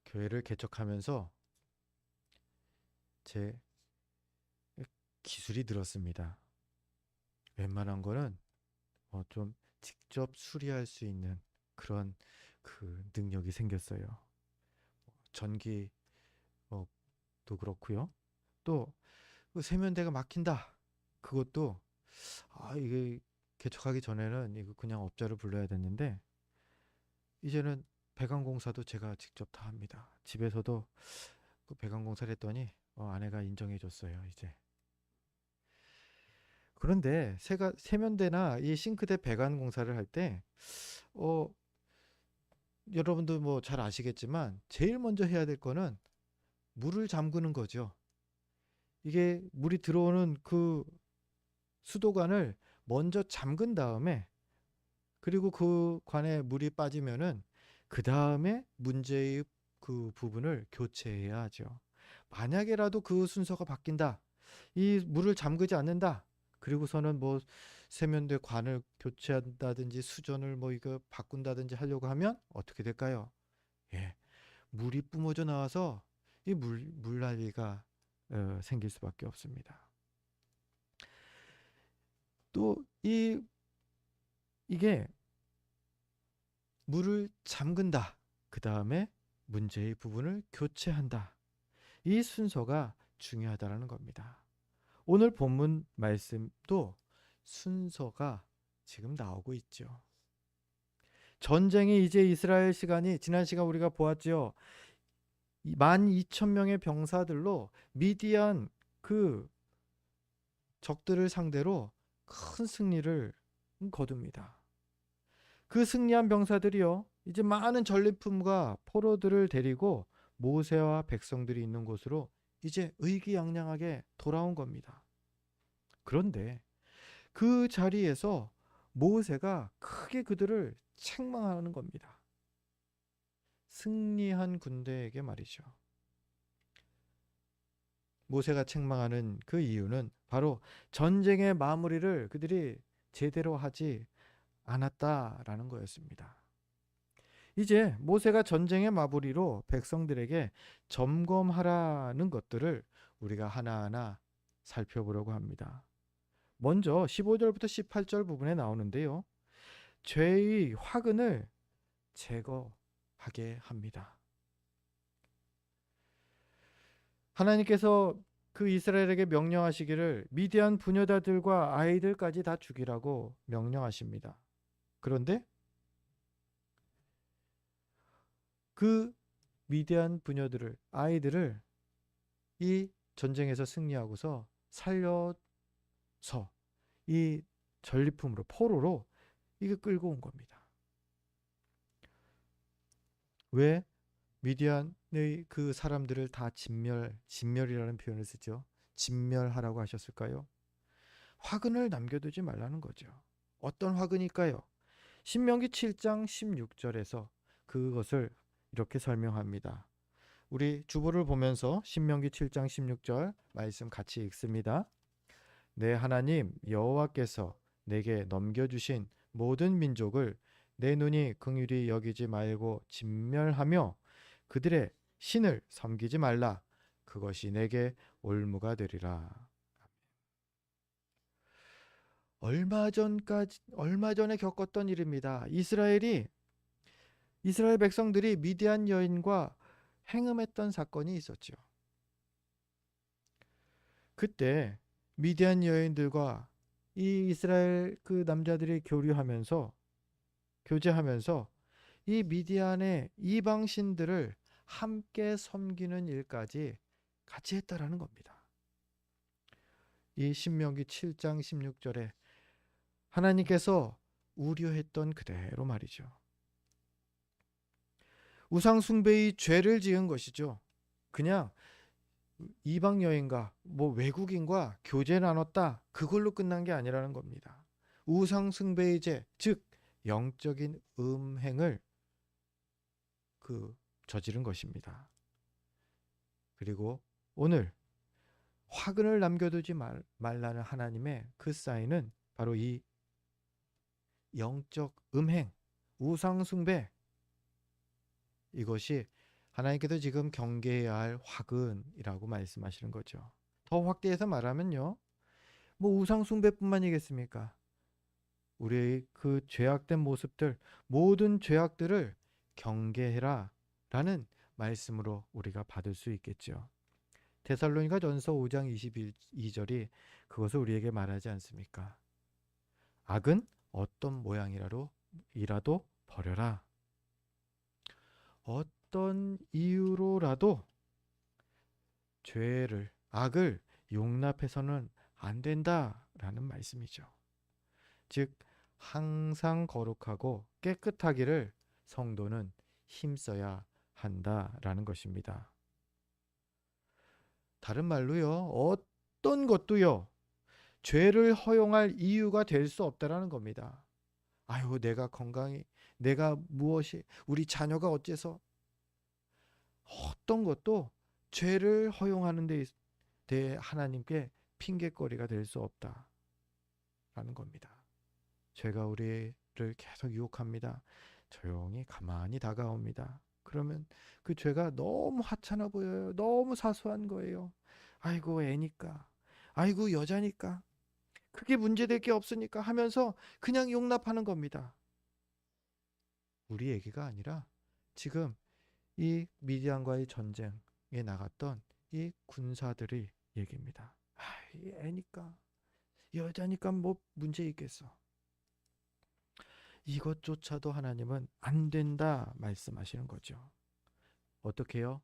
교회를 개척하면서 제 기술이 늘었습니다. 웬만한 거는 좀 직접 수리할 수 있는 그런 그 능력이 생겼어요. 전기 도 그렇고요. 또 그 세면대가 막힌다. 그것도 이게 개척하기 전에는 이거 그냥 업자를 불러야 됐는데 이제는 배관 공사도 제가 직접 다 합니다. 집에서도 그 배관 공사를 했더니 아내가 인정해 줬어요, 이제. 그런데 세면대나 이 싱크대 배관 공사를 할 때 어, 여러분도 뭐 잘 아시겠지만 제일 먼저 해야 될 거는 물을 잠그는 거죠. 이게 물이 들어오는 그 수도관을 먼저 잠근 다음에, 그리고 그 관에 물이 빠지면은 그 다음에 문제의 그 부분을 교체해야 하죠. 만약에라도 그 순서가 바뀐다, 이 물을 잠그지 않는다, 그리고서는 뭐 세면대 관을 교체한다든지 수전을 뭐 이거 바꾼다든지 하려고 하면 어떻게 될까요? 예, 물이 뿜어져 나와서 이 물난리가 생길 수밖에 없습니다. 또 이게 물을 잠근다, 그 다음에 문제의 부분을 교체한다, 이 순서가 중요하다는 겁니다. 오늘 본문 말씀도 순서가 지금 나오고 있죠. 전쟁이 이제 이스라엘 시간이 지난 시간 우리가 보았죠. 12,000명의 병사들로 미디안 그 적들을 상대로 큰 승리를 거둡니다. 그 승리한 병사들이요, 이제 많은 전리품과 포로들을 데리고 모세와 백성들이 있는 곳으로 이제 의기양양하게 돌아온 겁니다. 그런데 그 자리에서 모세가 크게 그들을 책망하는 겁니다. 승리한 군대에게 말이죠. 모세가 책망하는 그 이유는 바로 전쟁의 마무리를 그들이 제대로 하지 않았다라는 거였습니다. 이제 모세가 전쟁의 마무리로 백성들에게 점검하라는 것들을 우리가 하나하나 살펴보려고 합니다. 먼저 15절부터 18절 부분에 나오는데요. 죄의 화근을 제거하게 합니다. 하나님께서 그 이스라엘에게 명령하시기를 미디안 부녀자들과 아이들까지 다 죽이라고 명령하십니다. 그런데 그 미디안 부녀들을, 아이들을 이 전쟁에서 승리하고서 살려서 이 전리품으로, 포로로 이게 끌고 온 겁니다. 왜 미디안의 그 사람들을 다 진멸이라는 표현을 쓰죠. 진멸하라고 하셨을까요? 화근을 남겨두지 말라는 거죠. 어떤 화근일까요? 신명기 7장 16절에서 그것을 이렇게 설명합니다. 우리 주보를 보면서 신명기 7장 16절 말씀 같이 읽습니다. 내 하나님 여호와께서 내게 넘겨주신 모든 민족을 내 눈이 긍휼히 여기지 말고 진멸하며 그들의 신을 섬기지 말라. 그것이 내게 올무가 되리라. 얼마 전에 겪었던 일입니다. 이스라엘 백성들이 미디안 여인과 행음했던 사건이 있었죠. 그때 미디안 여인들과 이 이스라엘 그 남자들이 교제하면서 이 미디안의 이방 신들을 함께 섬기는 일까지 같이 했다라는 겁니다. 이 신명기 7장 16절에 하나님께서 우려했던 그대로 말이죠. 우상 숭배의 죄를 지은 것이죠. 그냥 이방 여인과 뭐 외국인과 교제 나눴다, 그걸로 끝난 게 아니라는 겁니다. 우상 숭배의 죄, 즉 영적인 음행을 저지른 것입니다. 그리고 오늘 화근을 남겨두지 말라는 하나님의 그 사인은 바로 이 영적 음행, 우상 숭배, 이것이 하나님께서 지금 경계해야 할 화근이라고 말씀하시는 거죠. 더 확대해서 말하면요. 뭐 우상 숭배뿐만이겠습니까? 우리의 그 죄악된 모습들, 모든 죄악들을 경계해라 라는 말씀으로 우리가 받을 수 있겠죠. 데살로니가 전서 5장 22절이 그것을 우리에게 말하지 않습니까? 악은 어떤 모양이라도 버려라. 어떤 이유로라도 악을 용납해서는 안 된다라는 말씀이죠. 즉 항상 거룩하고 깨끗하기를 성도는 힘써야 한다라는 것입니다. 다른 말로요. 어떤 것도요. 죄를 허용할 이유가 될 수 없다라는 겁니다. 아유, 내가 건강이, 내가 무엇이, 우리 자녀가 어째서, 어떤 것도 죄를 허용하는 데 대해 하나님께 핑계거리가 될 수 없다라는 겁니다. 죄가 우리를 계속 유혹합니다. 조용히 가만히 다가옵니다. 그러면 그 죄가 너무 하찮아 보여요. 너무 사소한 거예요. 아이고 애니까, 아이고 여자니까, 크게 문제될 게 없으니까 하면서 그냥 용납하는 겁니다. 우리 얘기가 아니라 지금 이 미디안과의 전쟁에 나갔던 이 군사들의 얘기입니다. 이 애니까, 여자니까 뭐 문제 있겠어. 이것조차도 하나님은 안 된다 말씀하시는 거죠. 어떻게 해요?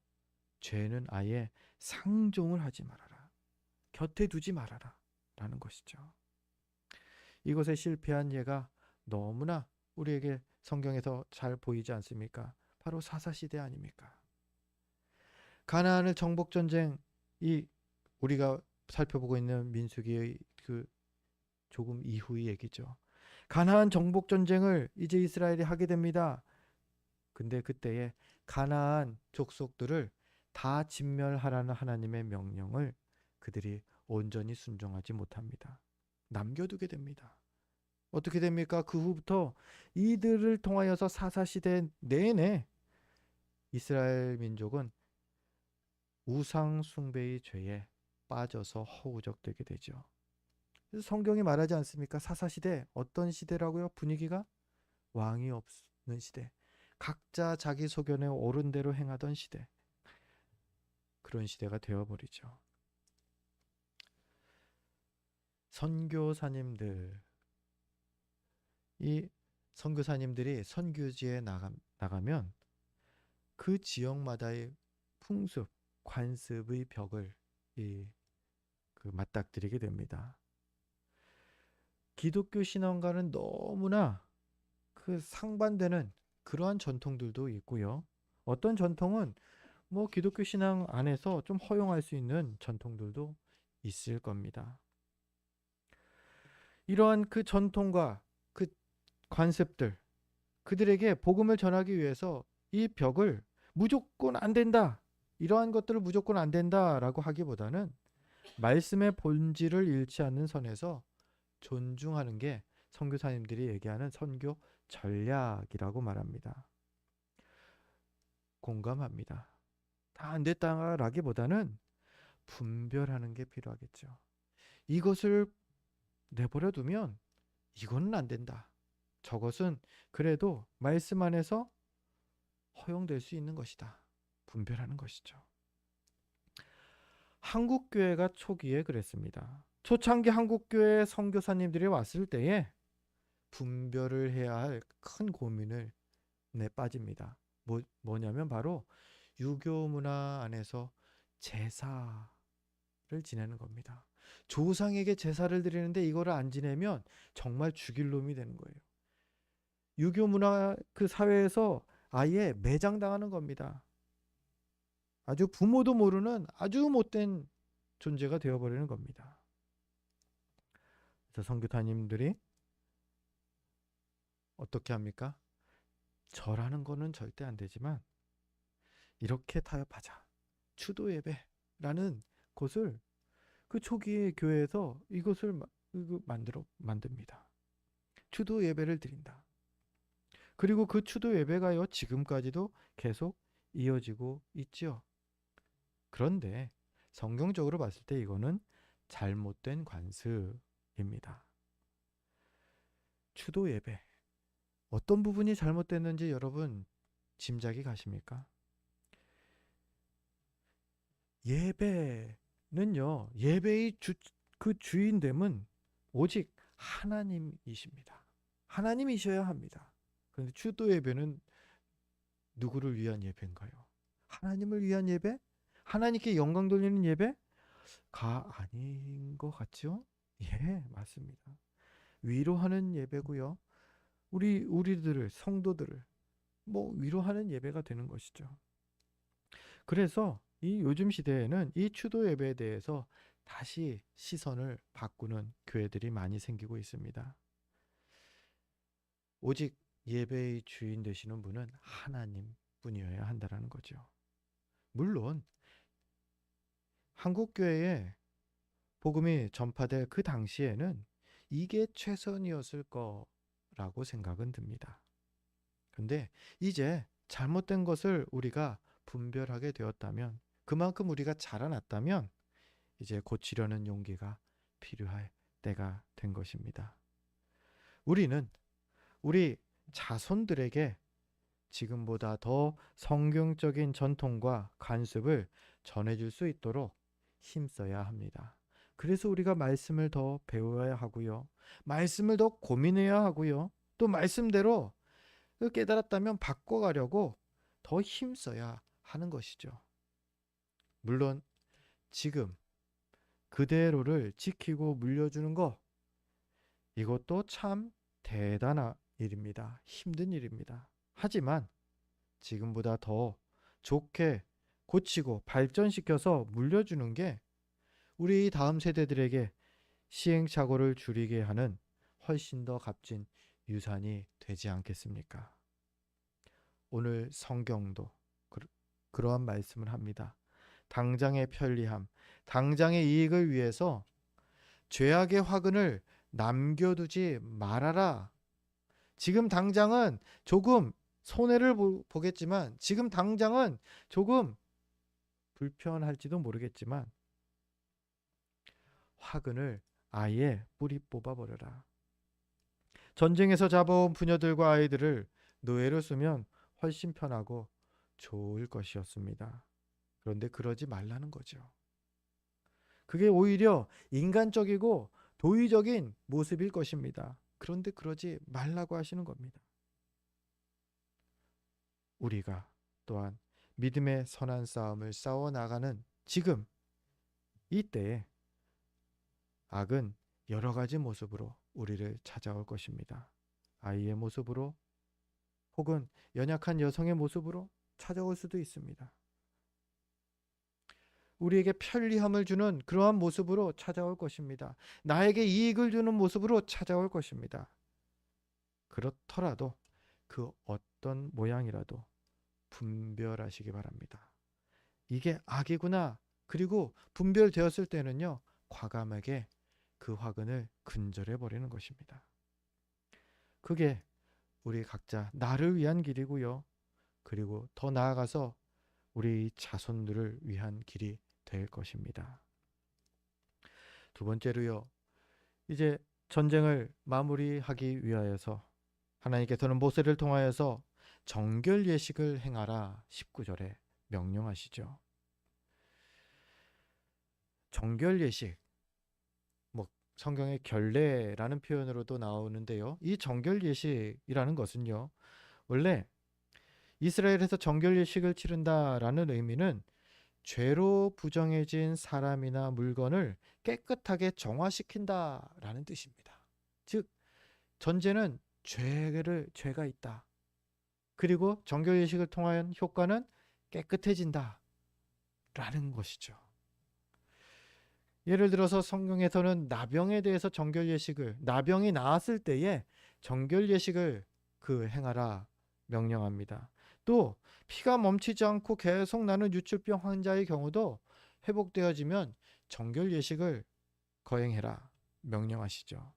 죄는 아예 상종을 하지 말아라. 곁에 두지 말아라 라는 것이죠. 이것에 실패한 예가 너무나 우리에게 성경에서 잘 보이지 않습니까? 바로 사사시대 아닙니까? 가나안을 정복전쟁, 이 우리가 살펴보고 있는 민수기의 그 조금 이후의 얘기죠. 가나안 정복전쟁을 이제 이스라엘이 하게 됩니다. 근데 그때에 가나안 족속들을 다 진멸하라는 하나님의 명령을 그들이 온전히 순종하지 못합니다. 남겨두게 됩니다. 어떻게 됩니까? 그 후부터 이들을 통하여서 사사시대 내내 이스라엘 민족은 우상 숭배의 죄에 빠져서 허우적되게 되죠. 그래서 성경이 말하지 않습니까? 사사시대 어떤 시대라고요? 분위기가 왕이 없는 시대. 각자 자기 소견에 옳은 대로 행하던 시대. 그런 시대가 되어버리죠. 선교사님들, 이 선교사님들이 선교지에 나가면 그 지역마다의 풍습, 관습의 벽을 맞닥뜨리게 됩니다. 기독교 신앙과는 너무나 그 상반되는 그러한 전통들도 있고요. 어떤 전통은 뭐 기독교 신앙 안에서 좀 허용할 수 있는 전통들도 있을 겁니다. 이러한 그 전통과 그 관습들, 그들에게 복음을 전하기 위해서 이 벽을 무조건 안 된다, 이러한 것들을 무조건 안 된다라고 하기보다는 말씀의 본질을 잃지 않는 선에서 존중하는 게 선교사님들이 얘기하는 선교 전략이라고 말합니다. 공감합니다. 다 안 됐다라기보다는 분별하는 게 필요하겠죠. 이것을 내버려 두면 이거는 안 된다. 저것은 그래도 말씀 안에서 허용될 수 있는 것이다. 분별하는 것이죠. 한국교회가 초기에 그랬습니다. 초창기 한국교회 선교사님들이 왔을 때에 분별을 해야 할 큰 고민을 빠집니다. 뭐냐면 바로 유교 문화 안에서 제사를 지내는 겁니다. 조상에게 제사를 드리는데 이거를 안 지내면 정말 죽일 놈이 되는 거예요. 유교 문화 그 사회에서 아예 매장당하는 겁니다. 아주 부모도 모르는 아주 못된 존재가 되어버리는 겁니다. 그래서 선교사님들이 어떻게 합니까? 절하는 거는 절대 안 되지만 이렇게 타협하자. 추도 예배라는 것을 그 초기의 교회에서 이것을 만듭니다. 추도 예배를 드린다. 그리고 그 추도 예배가요 지금까지도 계속 이어지고 있죠. 그런데 성경적으로 봤을 때 이거는 잘못된 관습입니다. 추도 예배. 어떤 부분이 잘못됐는지 여러분 짐작이 가십니까? 예배는요, 예배의 그 주인됨은 오직 하나님이십니다. 하나님이셔야 합니다. 그런데 추도 예배는 누구를 위한 예배인가요? 하나님을 위한 예배? 하나님께 영광 돌리는 예배가 아닌 것 같죠? 예, 맞습니다. 위로하는 예배고요. 우리들을, 성도들을 위로하는 예배가 되는 것이죠. 그래서 이 요즘 시대에는 이 추도 예배에 대해서 다시 시선을 바꾸는 교회들이 많이 생기고 있습니다. 오직 예배의 주인 되시는 분은 하나님 뿐이어야 한다는 거죠. 물론 한국 교회에 복음이 전파될 그 당시에는 이게 최선이었을 거라고 생각은 듭니다. 근데 이제 잘못된 것을 우리가 분별하게 되었다면, 그만큼 우리가 자라났다면 이제 고치려는 용기가 필요할 때가 된 것입니다. 우리는 우리 자손들에게 지금보다 더 성경적인 전통과 관습을 전해줄 수 있도록 힘써야 합니다. 그래서 우리가 말씀을 더 배워야 하고요. 말씀을 더 고민해야 하고요. 또 말씀대로 깨달았다면 바꿔가려고 더 힘써야 하는 것이죠. 물론 지금 그대로를 지키고 물려주는 것, 이것도 참 대단한 일입니다. 힘든 일입니다. 하지만 지금보다 더 좋게 고치고 발전시켜서 물려주는 게 우리 다음 세대들에게 시행착오를 줄이게 하는 훨씬 더 값진 유산이 되지 않겠습니까? 오늘 성경도 그러한 말씀을 합니다. 당장의 편리함, 당장의 이익을 위해서 죄악의 화근을 남겨두지 말아라. 지금 당장은 조금 손해를 보겠지만, 지금 당장은 조금 불편할지도 모르겠지만 화근을 아예 뿌리 뽑아버려라. 전쟁에서 잡아온 부녀들과 아이들을 노예로 쓰면 훨씬 편하고 좋을 것이었습니다. 그런데 그러지 말라는 거죠. 그게 오히려 인간적이고 도의적인 모습일 것입니다. 그런데 그러지 말라고 하시는 겁니다. 우리가 또한 믿음의 선한 싸움을 싸워 나가는 지금 이때에 악은 여러 가지 모습으로 우리를 찾아올 것입니다. 아이의 모습으로, 혹은 연약한 여성의 모습으로 찾아올 수도 있습니다. 우리에게 편리함을 주는 그러한 모습으로 찾아올 것입니다. 나에게 이익을 주는 모습으로 찾아올 것입니다. 그렇더라도 그 어떤 모양이라도 분별하시기 바랍니다. 이게 악이구나. 그리고 분별되었을 때는요, 과감하게 그 화근을 근절해 버리는 것입니다. 그게 우리 각자 나를 위한 길이고요. 그리고 더 나아가서 우리 자손들을 위한 길이 될 것입니다. 두 번째로요, 이제 전쟁을 마무리하기 위하여서 하나님께서는 모세를 통하여서 정결 예식을 행하라 19절에 명령하시죠. 정결 예식, 성경의 결례라는 표현으로도 나오는데요. 이 정결 예식이라는 것은요, 원래 이스라엘에서 정결 예식을 치른다라는 의미는 죄로 부정해진 사람이나 물건을 깨끗하게 정화시킨다라는 뜻입니다. 즉, 전제는 죄가 있다. 그리고 정결 예식을 통한 효과는 깨끗해진다 라는 것이죠. 예를 들어서 성경에서는 나병에 대해서 나병이 나았을 때에 정결 예식을 행하라 명령합니다. 또 피가 멈추지 않고 계속 나는 유출병 환자의 경우도 회복되어지면 정결 예식을 거행해라 명령하시죠.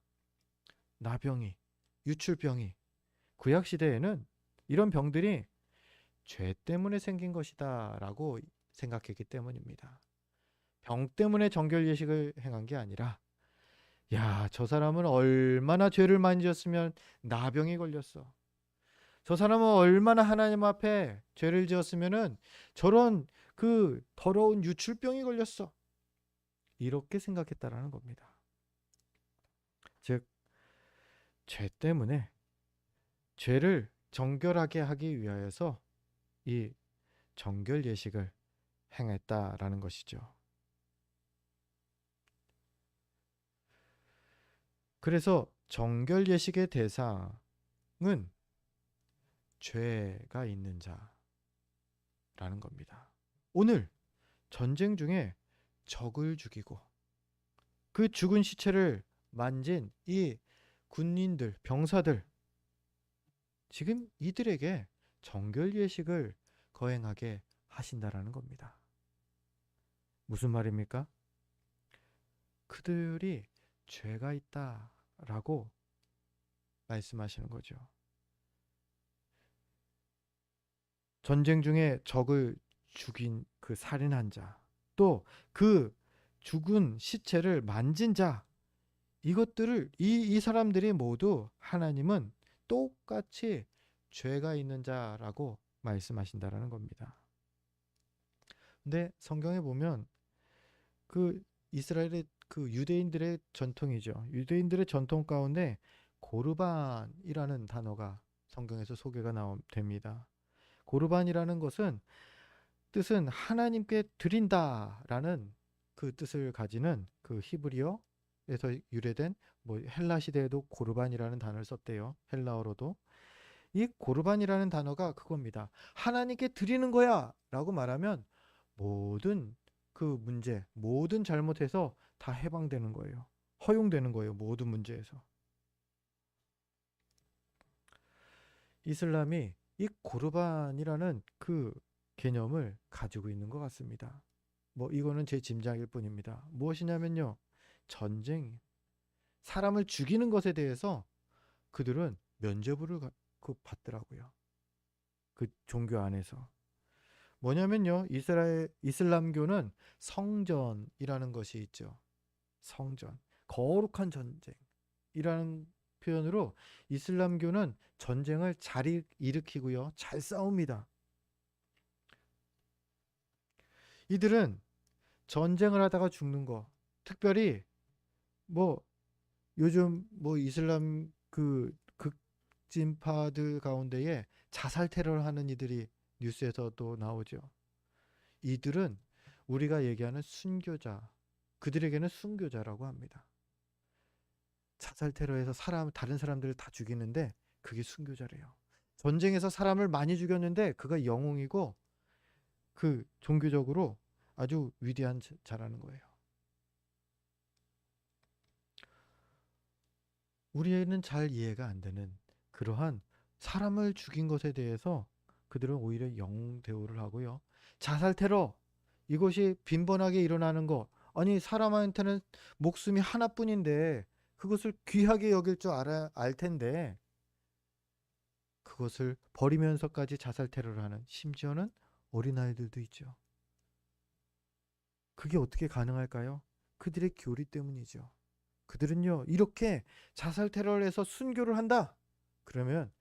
나병이, 유출병이, 구약 시대에는 이런 병들이 죄 때문에 생긴 것이다라고 생각했기 때문입니다. 병 때문에 정결 예식을 행한 게 아니라, 야, 저 사람은 얼마나 죄를 많이 지었으면 나병이 걸렸어. 저 사람은 얼마나 하나님 앞에 죄를 지었으면은 저런 그 더러운 유출병이 걸렸어. 이렇게 생각했다라는 겁니다. 즉, 죄 때문에 죄를 정결하게 하기 위하여서 이 정결 예식을 행했다라는 것이죠. 그래서 정결 예식의 대상은 죄가 있는 자라는 겁니다. 오늘 전쟁 중에 적을 죽이고 그 죽은 시체를 만진 이 군인들, 병사들, 지금 이들에게 정결 예식을 거행하게 하신다라는 겁니다. 무슨 말입니까? 그들이 죄가 있다라고 말씀하시는 거죠. 전쟁 중에 적을 죽인 그 살인한 자, 또 그 죽은 시체를 만진 자, 이것들을 이 사람들이 모두 하나님은 똑같이 죄가 있는 자라고 말씀하신다라는 겁니다. 근데 성경에 보면 그 이스라엘의 그 유대인들의 전통이죠. 유대인들의 전통 가운데 고르반이라는 단어가 성경에서 소개가 됩니다. 고르반이라는 것은 뜻은 하나님께 드린다라는 그 뜻을 가지는 그 히브리어에서 유래된, 뭐 헬라 시대에도 고르반이라는 단어를 썼대요. 헬라어로도. 이 고르반이라는 단어가 그겁니다. 하나님께 드리는 거야라고 말하면 모든 그 문제, 모든 잘못에서 다 해방되는 거예요. 허용되는 거예요. 모든 문제에서. 이슬람이 이 고르반이라는 그 개념을 가지고 있는 것 같습니다. 뭐 이거는 제 짐작일 뿐입니다. 무엇이냐면요. 전쟁, 사람을 죽이는 것에 대해서 그들은 면죄부를 받더라고요. 그 종교 안에서. 뭐냐면요. 이슬람교는 성전이라는 것이 있죠. 성전. 거룩한 전쟁이라는 표현으로 이슬람교는 전쟁을 잘 일으키고요. 잘 싸웁니다. 이들은 전쟁을 하다가 죽는 거, 특별히 뭐 요즘 뭐 이슬람 그 극진파들 가운데에 자살 테러를 하는 이들이 뉴스에서도 나오죠. 이들은 우리가 얘기하는 순교자, 그들에게는 순교자라고 합니다. 자살 테러에서 다른 사람들을 다 죽이는데 그게 순교자래요. 전쟁에서 사람을 많이 죽였는데 그가 영웅이고 그 종교적으로 아주 위대한 자라는 거예요. 우리에는 잘 이해가 안 되는 그러한 사람을 죽인 것에 대해서 그들은 오히려 영웅 대우를 하고요. 자살 테러, 이것이 빈번하게 일어나는 것. 아니, 사람한테는 목숨이 하나뿐인데 그것을 귀하게 여길 줄 알 텐데 그것을 버리면서까지 자살 테러를 하는, 심지어는 어린아이들도 있죠. 그게 어떻게 가능할까요? 그들의 교리 때문이죠. 그들은요, 이렇게 자살 테러를 해서 순교를 한다. 그러면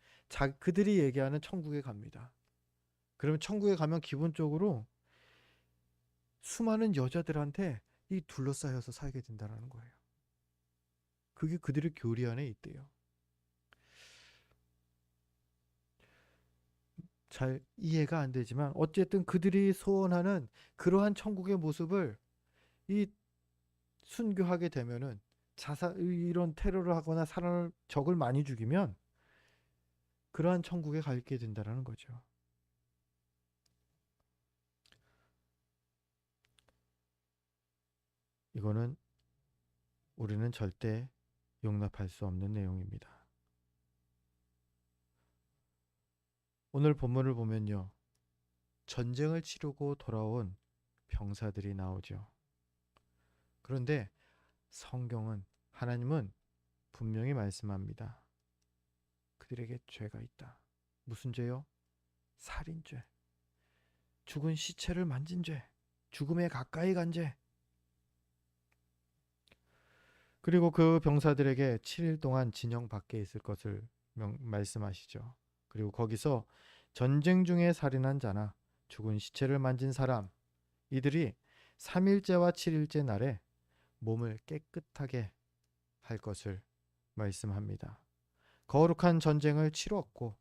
그들이 얘기하는 천국에 갑니다. 그러면 천국에 가면 기본적으로 수많은 여자들한테 이 둘러싸여서 살게 된다는 거예요. 그게 그들의 교리 안에 있대요. 잘 이해가 안 되지만 어쨌든 그들이 소원하는 그러한 천국의 모습을 이 순교하게 되면은, 이런 테러를 하거나 적을 많이 죽이면 그러한 천국에 가게 된다는 거죠. 이거는 우리는 절대 용납할 수 없는 내용입니다. 오늘 본문을 보면요. 전쟁을 치르고 돌아온 병사들이 나오죠. 그런데 하나님은 분명히 말씀합니다. 그들에게 죄가 있다. 무슨 죄요? 살인죄. 죽은 시체를 만진 죄, 죽음에 가까이 간 죄. 그리고 그 병사들에게 7일 동안 진영 밖에 있을 것을 말씀하시죠. 그리고 거기서 전쟁 중에 살인한 자나 죽은 시체를 만진 사람, 이들이 3일째와 7일째 날에 몸을 깨끗하게 할 것을 말씀합니다. 거룩한 전쟁을 치렀고,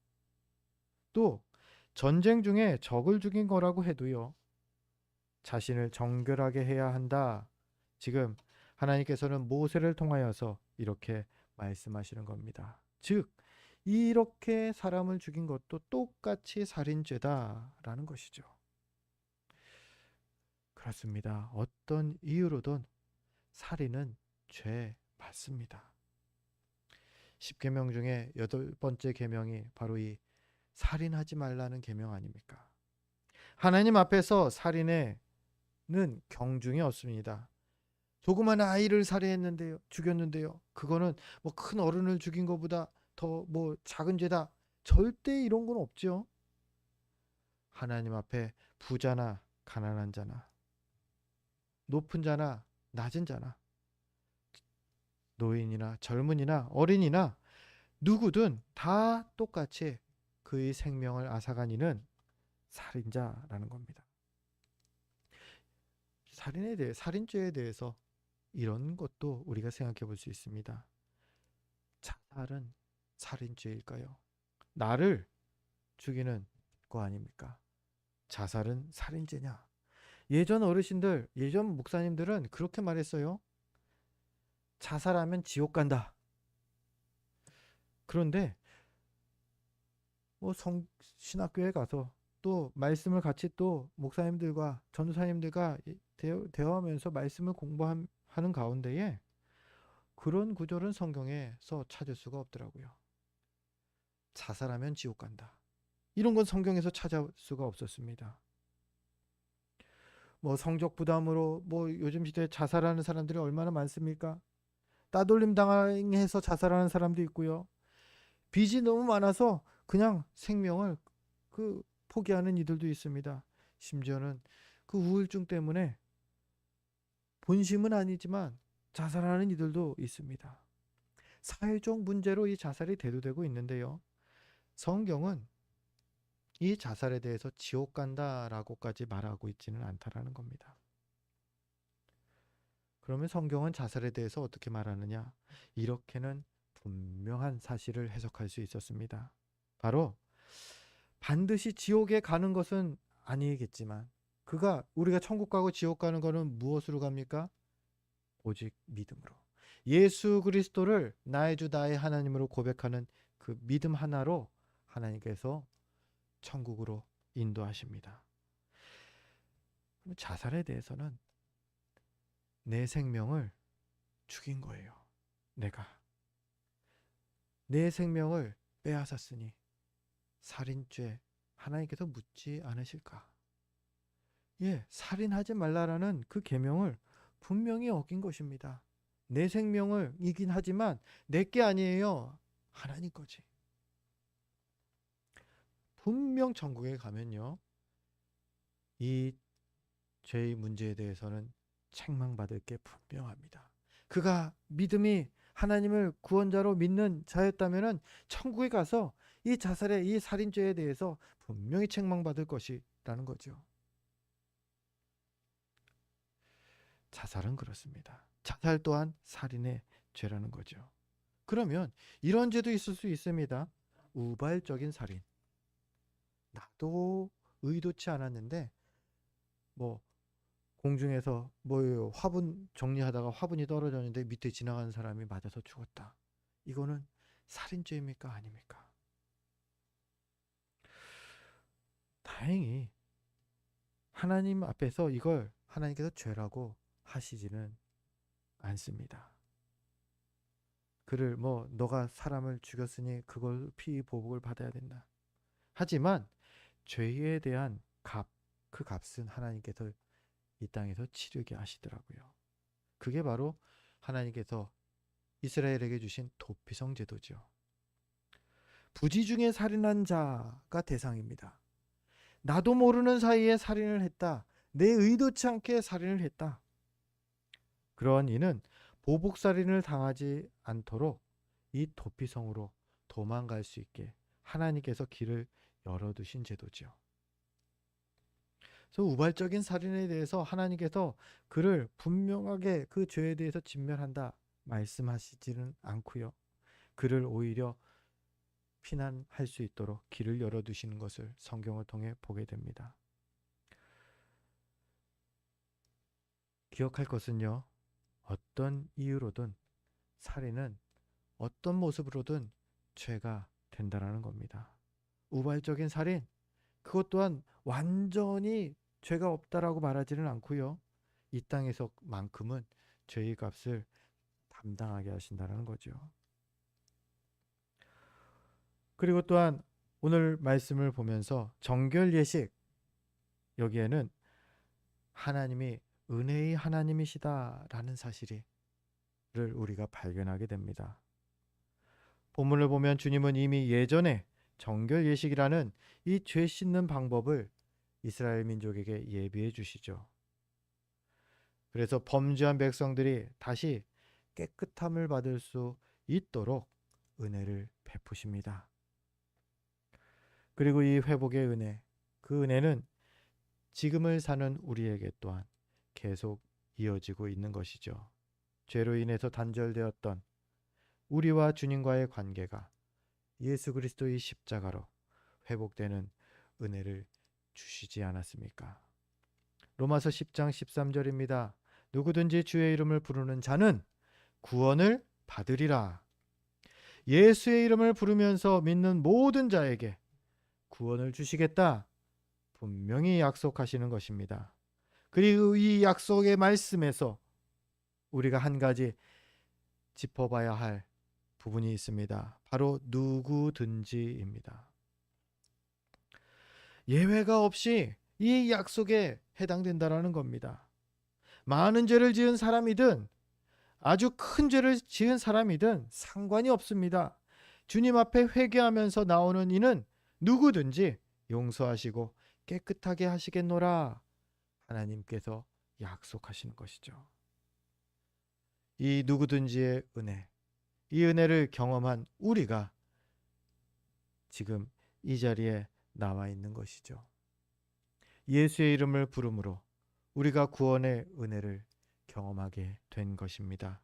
또 전쟁 중에 적을 죽인 거라고 해도요, 자신을 정결하게 해야 한다. 지금 하나님께서는 모세를 통하여서 이렇게 말씀하시는 겁니다. 즉, 이렇게 사람을 죽인 것도 똑같이 살인죄다라는 것이죠. 그렇습니다. 어떤 이유로든 살인은 죄 맞습니다. 10계명 중에 8번째 계명이 바로 이 살인하지 말라는 계명 아닙니까? 하나님 앞에서 살인에는 경중이 없습니다. 조그만 아이를 살해했는데요, 죽였는데요, 그거는 뭐 큰 어른을 죽인 것보다 더 뭐 작은 죄다. 절대 이런 건 없죠. 하나님 앞에 부자나 가난한 자나 높은 자나 낮은 자나 노인이나 젊은이나 어린이나 누구든 다 똑같이 그의 생명을 앗아가니는 살인자라는 겁니다. 살인죄에 대해서 이런 것도 우리가 생각해 볼 수 있습니다. 자살은 살인죄일까요? 나를 죽이는 거 아닙니까? 자살은 살인죄냐? 예전 어르신들, 예전 목사님들은 그렇게 말했어요. 자살하면 지옥 간다. 그런데 뭐 신학교에 가서 또 말씀을 같이 또 목사님들과 전도사님들과 대화하면서 말씀을 공부하는 가운데에 그런 구절은 성경에서 찾을 수가 없더라고요. 자살하면 지옥 간다. 이런 건 성경에서 찾을 수가 없었습니다. 뭐 성적 부담으로 뭐 요즘 시대에 자살하는 사람들이 얼마나 많습니까? 따돌림 당해서 자살하는 사람도 있고요. 빚이 너무 많아서 그냥 생명을 포기하는 이들도 있습니다. 심지어는 그 우울증 때문에 본심은 아니지만 자살하는 이들도 있습니다. 사회적 문제로 이 자살이 대두되고 있는데요. 성경은 이 자살에 대해서 지옥 간다라고까지 말하고 있지는 않다라는 겁니다. 그러면 성경은 자살에 대해서 어떻게 말하느냐? 이렇게는 분명한 사실을 해석할 수 있었습니다. 바로 반드시 지옥에 가는 것은 아니겠지만 우리가 천국 가고 지옥 가는 것은 무엇으로 갑니까? 오직 믿음으로. 예수 그리스도를 나의 주 나의 하나님으로 고백하는 그 믿음 하나로 하나님께서 천국으로 인도하십니다. 자살에 대해서는 내 생명을 죽인 거예요. 내가 내 생명을 빼앗았으니 살인죄 하나님께서 묻지 않으실까? 예, 살인하지 말라라는 그 계명을 분명히 어긴 것입니다. 내 생명을 이긴 하지만 내게 아니에요. 하나님 거지. 분명 천국에 가면요, 이 죄의 문제에 대해서는 책망받을 게 분명합니다. 그가 믿음이 하나님을 구원자로 믿는 자였다면 천국에 가서 이 자살의 이 살인죄에 대해서 분명히 책망받을 것이라는 거죠. 자살은 그렇습니다. 자살 또한 살인의 죄라는 거죠. 그러면 이런 죄도 있을 수 있습니다. 우발적인 살인. 나도 의도치 않았는데 뭐 공중에서 뭐 화분 정리하다가 화분이 떨어졌는데 밑에 지나가는 사람이 맞아서 죽었다. 이거는 살인죄입니까? 아닙니까? 다행히 하나님 앞에서 이걸 하나님께서 죄라고 하시지는 않습니다. 그를 뭐 너가 사람을 죽였으니 그걸 피보복을 받아야 된다. 하지만 죄에 대한 그 값은 하나님께서 이 땅에서 치르게 하시더라고요. 그게 바로 하나님께서 이스라엘에게 주신 도피성 제도죠. 부지 중에 살인한 자가 대상입니다. 나도 모르는 사이에 살인을 했다. 내 의도치 않게 살인을 했다. 그러한 이는 보복살인을 당하지 않도록 이 도피성으로 도망갈 수 있게 하나님께서 길을 열어두신 제도지요. 그래서 우발적인 살인에 대해서 하나님께서 그를 분명하게 그 죄에 대해서 진멸한다 말씀하시지는 않고요. 그를 오히려 피난할 수 있도록 길을 열어두시는 것을 성경을 통해 보게 됩니다. 기억할 것은요. 어떤 이유로든 살인은 어떤 모습으로든 죄가 된다라는 겁니다. 우발적인 살인, 그것 또한 완전히 죄가 없다라고 말하지는 않고요. 이 땅에서만큼은 죄의 값을 담당하게 하신다는 거죠. 그리고 또한 오늘 말씀을 보면서 정결 예식, 여기에는 하나님이 은혜의 하나님이시다라는 사실을 우리가 발견하게 됩니다. 본문을 보면 주님은 이미 예전에 정결 예식이라는 이 죄 씻는 방법을 이스라엘 민족에게 예비해 주시죠. 그래서 범죄한 백성들이 다시 깨끗함을 받을 수 있도록 은혜를 베푸십니다. 그리고 이 회복의 은혜, 그 은혜는 지금을 사는 우리에게 또한 계속 이어지고 있는 것이죠. 죄로 인해서 단절되었던 우리와 주님과의 관계가 예수 그리스도의 십자가로 회복되는 은혜를 주시지 않았습니까? 로마서 10장 13절입니다. 누구든지 주의 이름을 부르는 자는 구원을 받으리라. 예수의 이름을 부르면서 믿는 모든 자에게 구원을 주시겠다 분명히 약속하시는 것입니다. 그리고 이 약속의 말씀에서 우리가 한 가지 짚어봐야 할 부분이 있습니다. 바로 누구든지입니다. 예외가 없이 이 약속에 해당된다라는 겁니다. 많은 죄를 지은 사람이든 아주 큰 죄를 지은 사람이든 상관이 없습니다. 주님 앞에 회개하면서 나오는 이는 누구든지 용서하시고 깨끗하게 하시겠노라 하나님께서 약속하시는 것이죠. 이 누구든지의 은혜, 이 은혜를 경험한 우리가 지금 이 자리에 나와 있는 것이죠. 예수의 이름을 부름으로 우리가 구원의 은혜를 경험하게 된 것입니다.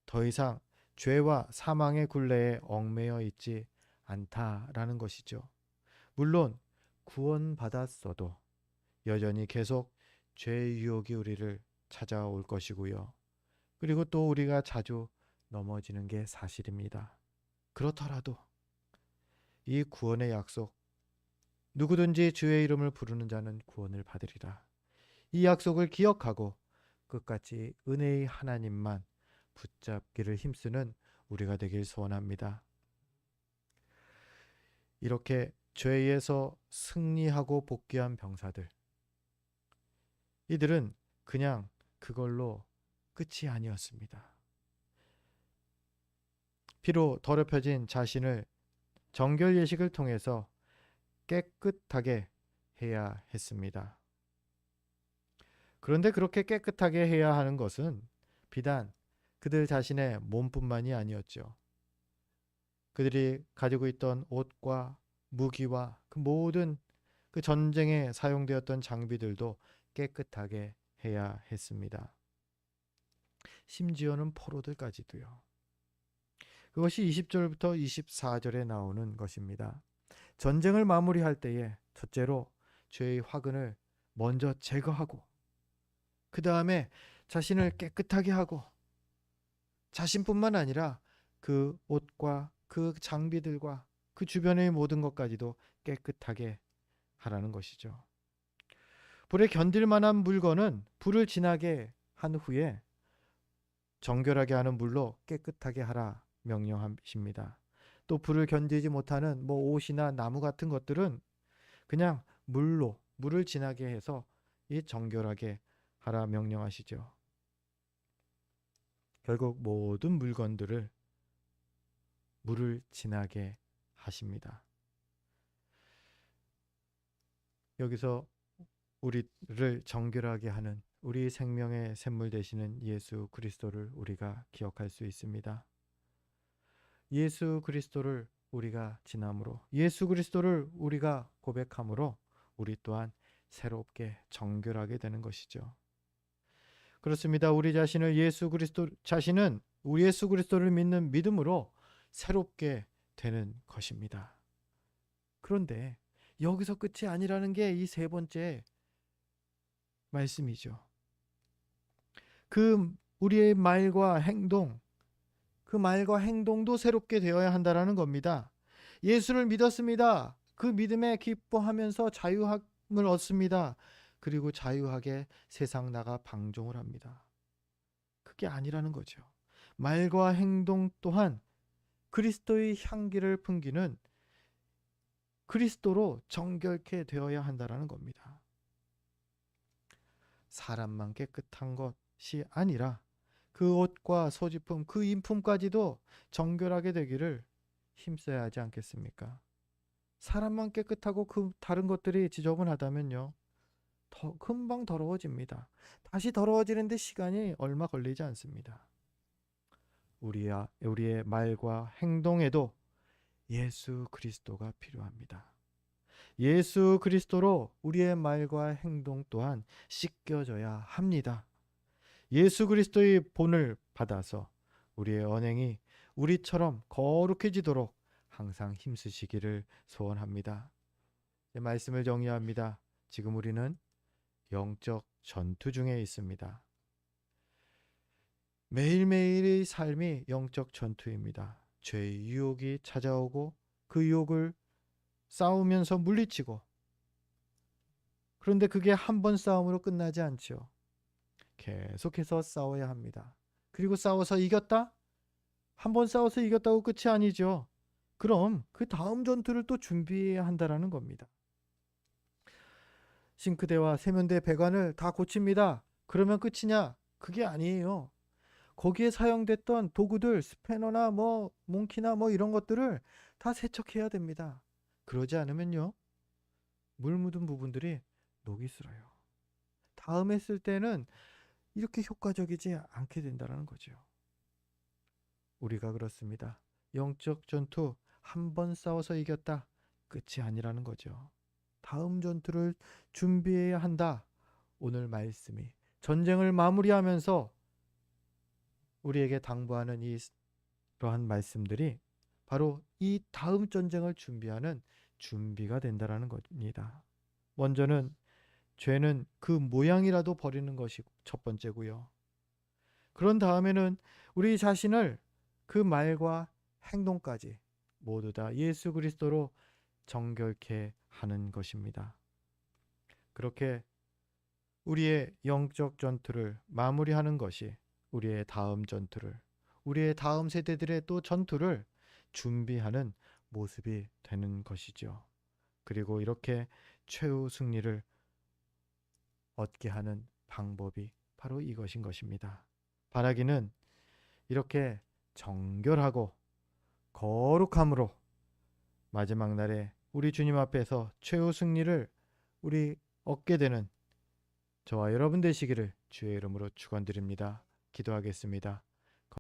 더 이상 죄와 사망의 굴레에 얽매여 있지 않다라는 것이죠. 물론 구원받았어도 여전히 계속 죄의 유혹이 우리를 찾아올 것이고요. 그리고 또 우리가 자주 넘어지는 게 사실입니다. 그렇더라도 이 구원의 약속, 누구든지 주의 이름을 부르는 자는 구원을 받으리라. 이 약속을 기억하고 끝까지 은혜의 하나님만 붙잡기를 힘쓰는 우리가 되길 소원합니다. 이렇게 죄에서 승리하고 복귀한 병사들, 이들은 그냥 그걸로 끝이 아니었습니다. 피로 더럽혀진 자신을 정결 예식을 통해서 깨끗하게 해야 했습니다. 그런데 그렇게 깨끗하게 해야 하는 것은 비단 그들 자신의 몸뿐만이 아니었죠. 그들이 가지고 있던 옷과 무기와 그 모든 그 전쟁에 사용되었던 장비들도 깨끗하게 해야 했습니다. 심지어는 포로들까지도요. 그것이 20절부터 24절에 나오는 것입니다. 전쟁을 마무리할 때에 첫째로 죄의 화근을 먼저 제거하고 그 다음에 자신을 깨끗하게 하고 자신뿐만 아니라 그 옷과 그 장비들과 그 주변의 모든 것까지도 깨끗하게 하라는 것이죠. 불에 견딜 만한 물건은 불을 지나게 한 후에 정결하게 하는 물로 깨끗하게 하라 명령하십니다. 또 불을 견디지 못하는 옷이나 나무 같은 것들은 그냥 물을 지나게 해서 이 정결하게 하라 명령하시죠. 결국 모든 물건들을 물을 지나게 하십니다. 여기서 우리를 정결하게 하는 우리 생명의 샘물 되시는 예수 그리스도를 우리가 기억할 수 있습니다. 예수 그리스도를 우리가 지남으로, 예수 그리스도를 우리가 고백함으로 우리 또한 새롭게 정결하게 되는 것이죠. 그렇습니다. 우리 자신을 우리 예수 그리스도를 믿는 믿음으로 새롭게 되는 것입니다. 그런데 여기서 끝이 아니라는 게 이 세 번째 말씀이죠. 우리의 말과 행동, 그 말과 행동도 새롭게 되어야 한다라는 겁니다. 예수를 믿었습니다. 그 믿음에 기뻐하면서 자유함을 얻습니다. 그리고 자유하게 세상 나가 방종을 합니다. 그게 아니라는 거죠. 말과 행동 또한 그리스도의 향기를 풍기는 그리스도로 정결케 되어야 한다라는 겁니다. 사람만 깨끗한 것이 아니라 그 옷과 소지품, 그 인품까지도 정결하게 되기를 힘써야 하지 않겠습니까? 사람만 깨끗하고 그 다른 것들이 지저분하다면요, 더 금방 더러워집니다. 다시 더러워지는데 시간이 얼마 걸리지 않습니다. 우리의 말과 행동에도 예수 그리스도가 필요합니다. 예수 그리스도로 우리의 말과 행동 또한 씻겨져야 합니다. 예수 그리스도의 본을 받아서 우리의 언행이 우리처럼 거룩해지도록 항상 힘쓰시기를 소원합니다. 말씀을 정리합니다. 지금 우리는 영적 전투 중에 있습니다. 매일매일의 삶이 영적 전투입니다. 죄의 유혹이 찾아오고 그 유혹을 싸우면서 물리치고, 그런데 그게 한 번 싸움으로 끝나지 않죠. 계속해서 싸워야 합니다. 그리고 싸워서 이겼다? 한 번 싸워서 이겼다고 끝이 아니죠. 그럼 그 다음 전투를 또 준비해야 한다라는 겁니다. 싱크대와 세면대 배관을 다 고칩니다. 그러면 끝이냐? 그게 아니에요. 거기에 사용됐던 도구들, 스패너나 몽키나 이런 것들을 다 세척해야 됩니다. 그러지 않으면요, 물 묻은 부분들이 녹이 슬어요. 다음에 쓸 때는 이렇게 효과적이지 않게 된다는 거죠. 우리가 그렇습니다. 영적 전투 한 번 싸워서 이겼다, 끝이 아니라는 거죠. 다음 전투를 준비해야 한다. 오늘 말씀이 전쟁을 마무리하면서 우리에게 당부하는 이러한 말씀들이 바로 이 다음 전쟁을 준비하는 준비가 된다라는 겁니다. 먼저는 죄는 그 모양이라도 버리는 것이 첫 번째고요. 그런 다음에는 우리 자신을 그 말과 행동까지 모두 다 예수 그리스도로 정결케 하는 것입니다. 그렇게 우리의 영적 전투를 마무리하는 것이 우리의 다음 전투를, 우리의 다음 세대들의 또 전투를 준비하는 모습이 되는 것이죠. 그리고 이렇게 최후 승리를 얻게 하는 방법이 바로 이것인 것입니다. 바라기는 이렇게 정결하고 거룩함으로 마지막 날에 우리 주님 앞에서 최후 승리를 우리 얻게 되는 저와 여러분 되시기를 주의 이름으로 축원드립니다. 기도하겠습니다.